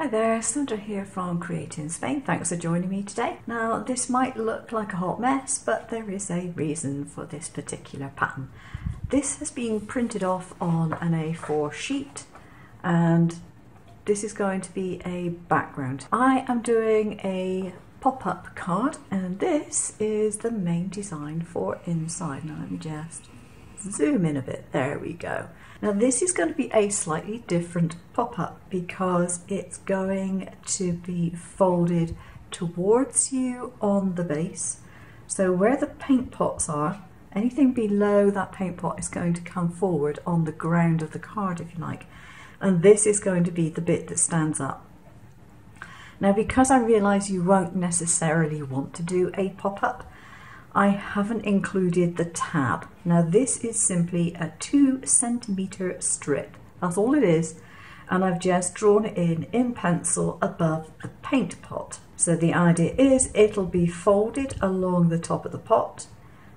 Hi there, Sandra here from Create in Spain. Thanks for joining me today. Now this might look like a hot mess, but there is a reason for this particular pattern. This has been printed off on an A4 sheet and this is going to be a background. I am doing a pop-up card and this is the main design for inside. Now let me just zoom in a bit, there we go. Now this is going to be a slightly different pop-up because it's going to be folded towards you on the base. So where the paint pots are, anything below that paint pot is going to come forward on the ground of the card, if you like. And this is going to be the bit that stands up. Now because I realise you won't necessarily want to do a pop-up, I haven't included the tab. Now this is simply a 2 centimetre strip. That's all it is. And I've just drawn it in pencil above the paint pot. So the idea is it'll be folded along the top of the pot,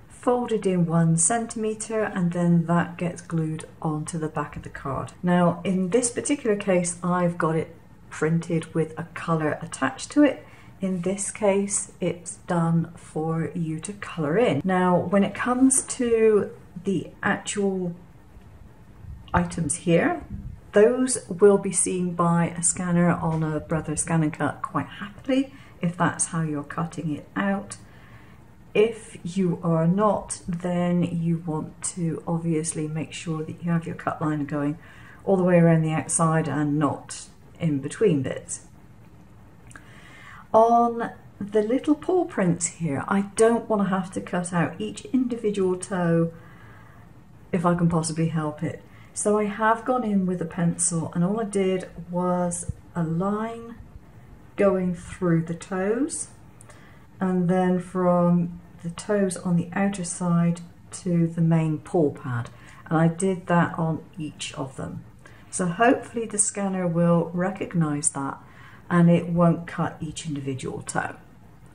folded in 1 centimetre, and then that gets glued onto the back of the card. Now in this particular case, I've got it printed with a colour attached to it. In this case, it's done for you to colour in. Now, when it comes to the actual items here, those will be seen by a scanner on a Brother Scan and Cut quite happily, if that's how you're cutting it out. If you are not, then you want to obviously make sure that you have your cut line going all the way around the outside and not in between bits. On the little paw prints here, I don't want to have to cut out each individual toe if I can possibly help it. So I have gone in with a pencil and all I did was a line going through the toes and then from the toes on the outer side to the main paw pad. And I did that on each of them. So hopefully the scanner will recognise that and it won't cut each individual toe.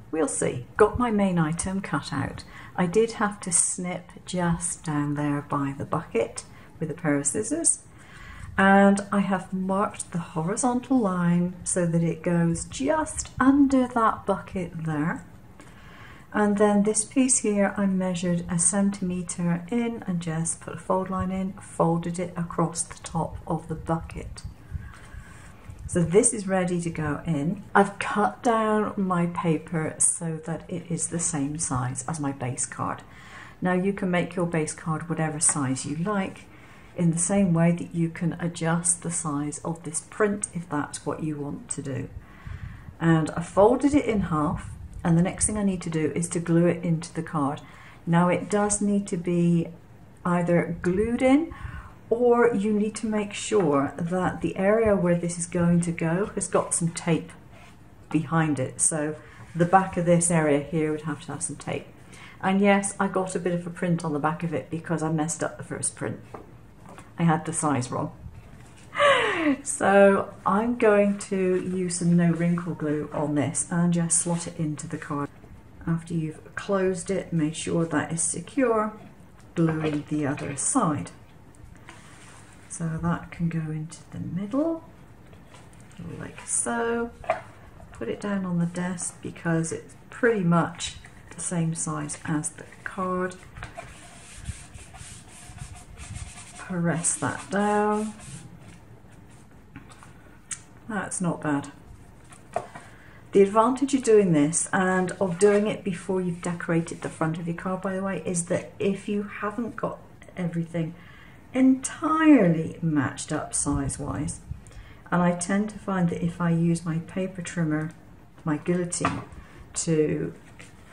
We'll see. Got my main item cut out. I did have to snip just down there by the bucket with a pair of scissors, and I have marked the horizontal line so that it goes just under that bucket there. And then this piece here I measured 1 centimetre in and just put a fold line in, folded it across the top of the bucket. So this is ready to go in. I've cut down my paper so that it is the same size as my base card. Now you can make your base card whatever size you like, in the same way that you can adjust the size of this print if that's what you want to do. And I folded it in half, and the next thing I need to do is to glue it into the card. Now it does need to be either glued in, or you need to make sure that the area where this is going to go has got some tape behind it. So the back of this area here would have to have some tape. And yes, I got a bit of a print on the back of it because I messed up the first print. I had the size wrong. So I'm going to use some no wrinkle glue on this and just slot it into the card. After you've closed it, make sure that is secure, gluing the other side. So that can go into the middle, like so. Put it down on the desk because it's pretty much the same size as the card. Press that down. That's not bad. The advantage of doing this, and of doing it before you've decorated the front of your card, by the way, is that if you haven't got everything entirely matched up size-wise, and I tend to find that if I use my paper trimmer, my guillotine, to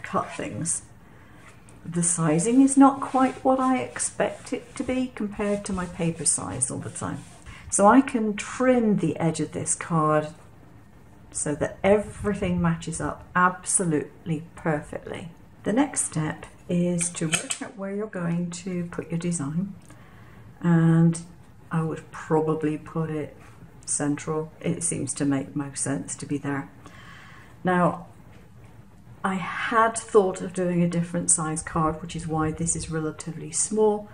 cut things, the sizing is not quite what I expect it to be compared to my paper size all the time. So I can trim the edge of this card so that everything matches up absolutely perfectly. The next step is to work out where you're going to put your design, and I would probably put it central. It seems to make most sense to be there. Now, I had thought of doing a different size card, which is why this is relatively small.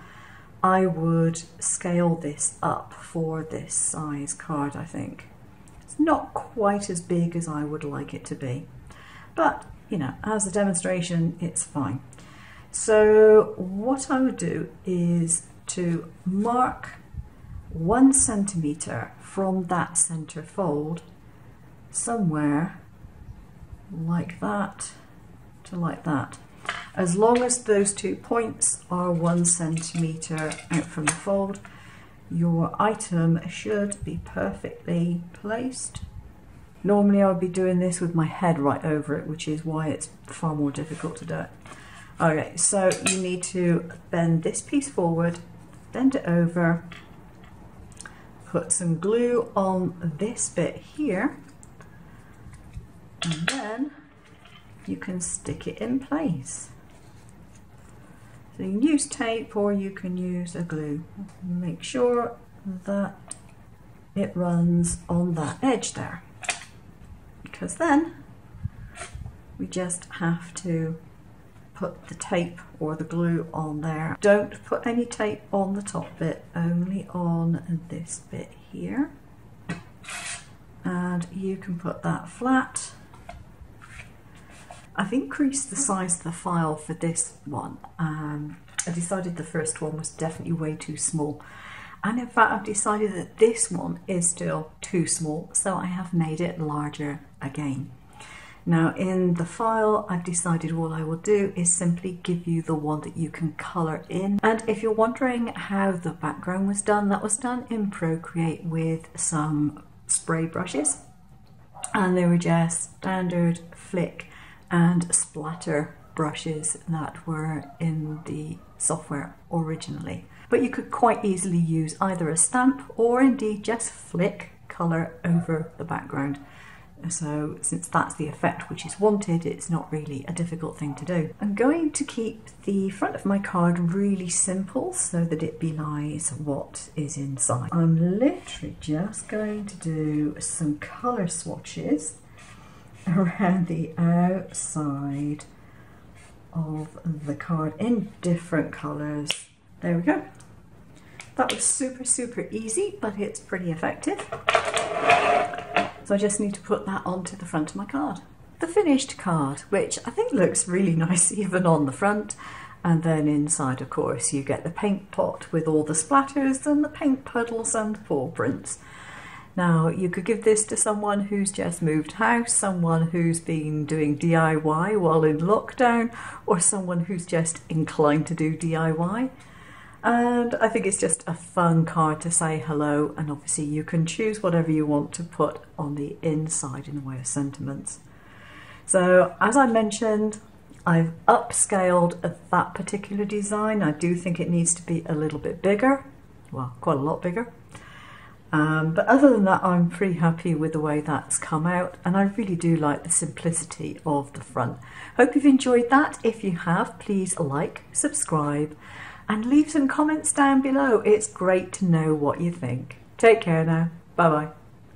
I would scale this up for this size card, I think. It's not quite as big as I would like it to be, but you know, as a demonstration, it's fine. So what I would do is to mark 1 centimetre from that centre fold somewhere like that to like that. As long as those 2 points are 1 centimetre out from the fold, your item should be perfectly placed. Normally I would be doing this with my head right over it, which is why it's far more difficult to do it. Okay, so you need to bend this piece forward, bend it over, put some glue on this bit here, and then you can stick it in place. So you can use tape or you can use a glue. Make sure that it runs on that edge there, because then we just have to put the tape or the glue on there. Don't put any tape on the top bit, only on this bit here. And you can put that flat. I've increased the size of the file for this one. I decided the first one was definitely way too small. And in fact, I've decided that this one is still too small, so I have made it larger again. Now in the file, I've decided what I will do is simply give you the one that you can colour in. And if you're wondering how the background was done, that was done in Procreate with some spray brushes. And they were just standard flick and splatter brushes that were in the software originally. But you could quite easily use either a stamp or indeed just flick colour over the background. So since that's the effect which is wanted, it's not really a difficult thing to do. I'm going to keep the front of my card really simple so that it belies what is inside. I'm literally just going to do some colour swatches around the outside of the card in different colours. There we go. That was super easy, but it's pretty effective. So I just need to put that onto the front of my card. The finished card, which I think looks really nice even on the front. And then inside, of course, you get the paint pot with all the splatters and the paint puddles and paw prints. Now, you could give this to someone who's just moved house, someone who's been doing DIY while in lockdown, or someone who's just inclined to do DIY. And I think it's just a fun card to say hello, and obviously you can choose whatever you want to put on the inside in the way of sentiments. So as I mentioned, I've upscaled that particular design. I do think it needs to be a little bit bigger, well, quite a lot bigger. But other than that, I'm pretty happy with the way that's come out, and I really do like the simplicity of the front. Hope you've enjoyed that. If you have, please like, subscribe, and leave some comments down below. It's great to know what you think. Take care now. Bye bye.